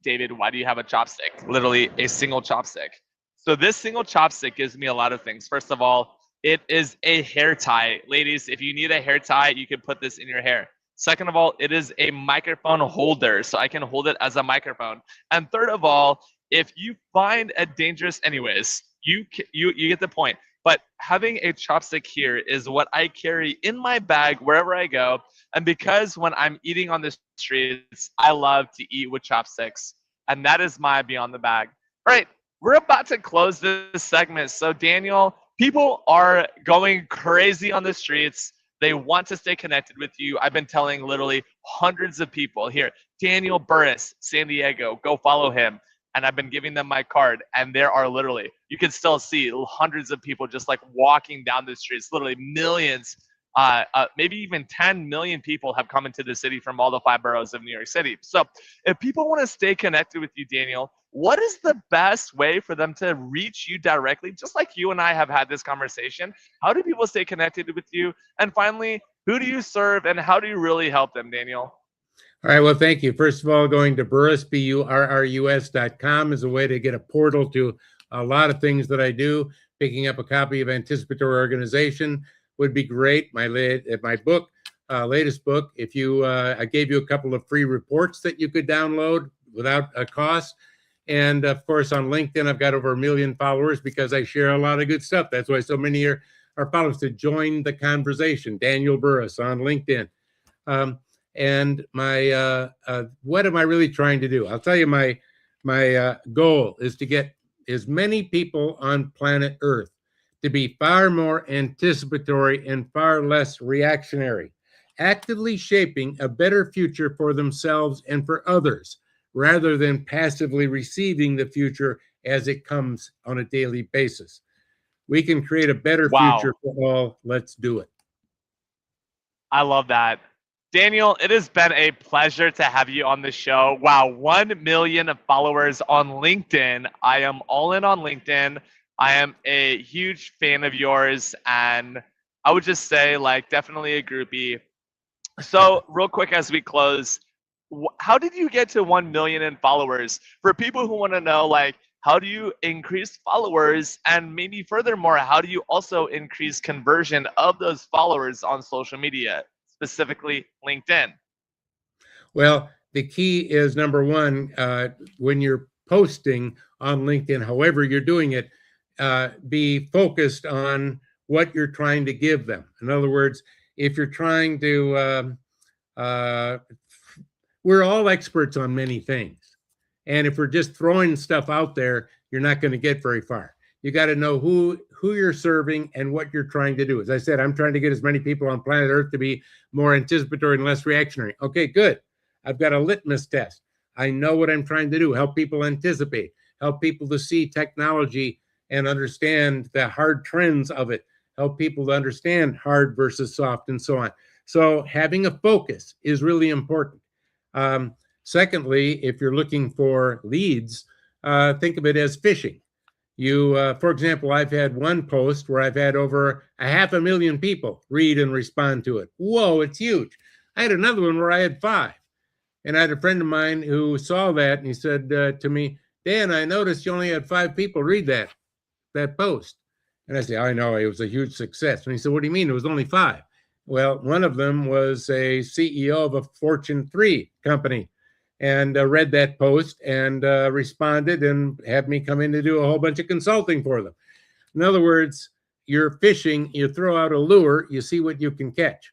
David, why do you have a chopstick? Literally a single chopstick. So this single chopstick gives me a lot of things. First of all, it is a hair tie. Ladies, if you need a hair tie, you can put this in your hair. Second of all, it is a microphone holder, so I can hold it as a microphone. And third of all, if you find a dangerous, anyways, you get the point. But having a chopstick here is what I carry in my bag wherever I go. And because when I'm eating on the streets, I love to eat with chopsticks. And that is my Beyond the Bag. All right, we're about to close this segment. So Daniel, people are going crazy on the streets. They want to stay connected with you. I've been telling literally hundreds of people here, Daniel Burrus, San Diego, go follow him. And I've been giving them my card, and there are literally, you can still see hundreds of people just like walking down the streets, literally millions, maybe even 10 million people have come into the city from all the 5 boroughs of New York City. So if people want to stay connected with you, Daniel, what is the best way for them to reach you directly? Just like you and I have had this conversation, how do people stay connected with you? And finally, who do you serve and how do you really help them, Daniel?
All right, well, thank you. First of all, going to Burrus, BURRUS.com is a way to get a portal to a lot of things that I do. picking up a copy of Anticipatory Organization would be great. My book, latest book. If you, I gave you a couple of free reports that you could download without a cost. And of course, on LinkedIn, I've got over 1 million followers because I share a lot of good stuff. That's why so many are followers to join the conversation. Daniel Burrus on LinkedIn. And my, what am I really trying to do? I'll tell you, my goal is to get as many people on planet Earth to be far more anticipatory and far less reactionary, actively shaping a better future for themselves and for others, rather than passively receiving the future as it comes on a daily basis. We can create a better future for all. Let's do it.
I love that. Daniel, it has been a pleasure to have you on the show. Wow, 1 million followers on LinkedIn. I am all in on LinkedIn. I am a huge fan of yours, and I would just say, like, definitely a groupie. So, real quick as we close, how did you get to 1 million in followers? For people who want to know, like, how do you increase followers? And maybe furthermore, how do you also increase conversion of those followers on social media, specifically LinkedIn?
Well, the key is, number one, when you're posting on LinkedIn, however you're doing it, be focused on what you're trying to give them. In other words, if you're trying to, we're all experts on many things. And if we're just throwing stuff out there, you're not going to get very far. You got to know who you're serving and what you're trying to do. As I said, I'm trying to get as many people on planet Earth to be more anticipatory and less reactionary. Okay, good. I've got a litmus test. I know what I'm trying to do. Help people anticipate, help people to see technology and understand the hard trends of it, help people to understand hard versus soft and so on. So having a focus is really important. Secondly, if you're looking for leads, think of it as fishing. For example, I've had one post where I've had over 500,000 people read and respond to it. Whoa, it's huge. I had another one where I had 5. And I had a friend of mine who saw that and he said to me, Dan, I noticed you only had 5 people read that post. And I said, I know, it was a huge success. And he said, what do you mean? It was only 5. Well, one of them was a CEO of a Fortune 3 company and read that post and responded and had me come in to do a whole bunch of consulting for them. In other words, you're fishing, you throw out a lure, you see what you can catch.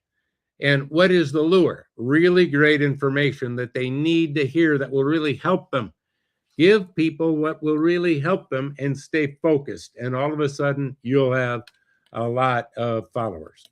And what is the lure? Really great information that they need to hear that will really help them. Give people what will really help them and stay focused. And all of a sudden, you'll have a lot of followers.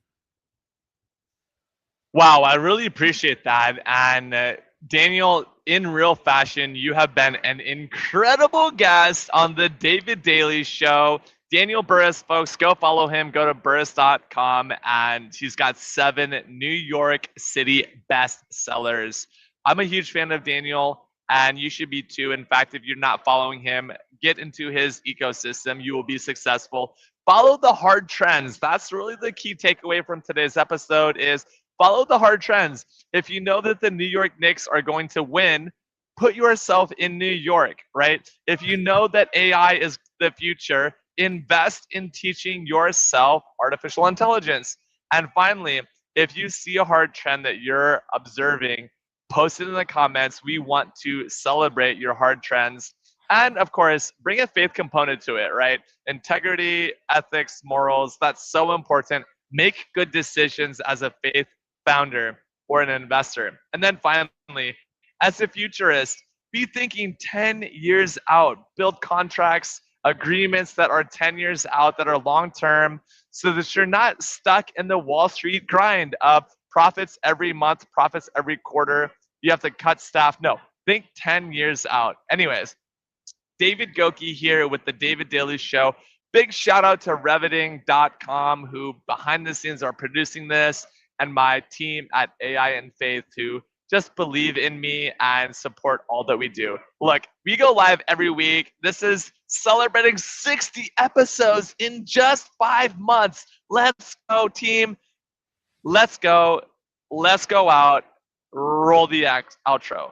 Wow, I really appreciate that. And Daniel, in real fashion, you have been an incredible guest on the David Daly Show. Daniel Burrus, folks, go follow him. Go to burrus.com, and he's got 7 New York City bestsellers. I'm a huge fan of Daniel, and you should be too. In fact, if you're not following him, get into his ecosystem. You will be successful. Follow the hard trends. That's really the key takeaway from today's episode is follow the hard trends. If you know that the New York Knicks are going to win, put yourself in New York, right? If you know that AI is the future, invest in teaching yourself artificial intelligence. And finally, if you see a hard trend that you're observing, post it in the comments. We want to celebrate your hard trends. And of course, bring a faith component to it, right? Integrity, ethics, morals, that's so important. Make good decisions as a faith founder or an investor. And then finally, as a futurist, be thinking 10 years out. Build contracts, agreements that are 10 years out, that are long-term, so that you're not stuck in the Wall Street grind of profits every month, profits every quarter. You have to cut staff. No, think 10 years out. Anyways, David Goki here with the David Daly Show. Big shout out to Reviting.com, who behind the scenes are producing this, and my team at AI and Faith, who just believe in me and support all that we do. Look, we go live every week. This is celebrating 60 episodes in just 5 months. Let's go, team. Let's go. Let's go out. Roll the outro.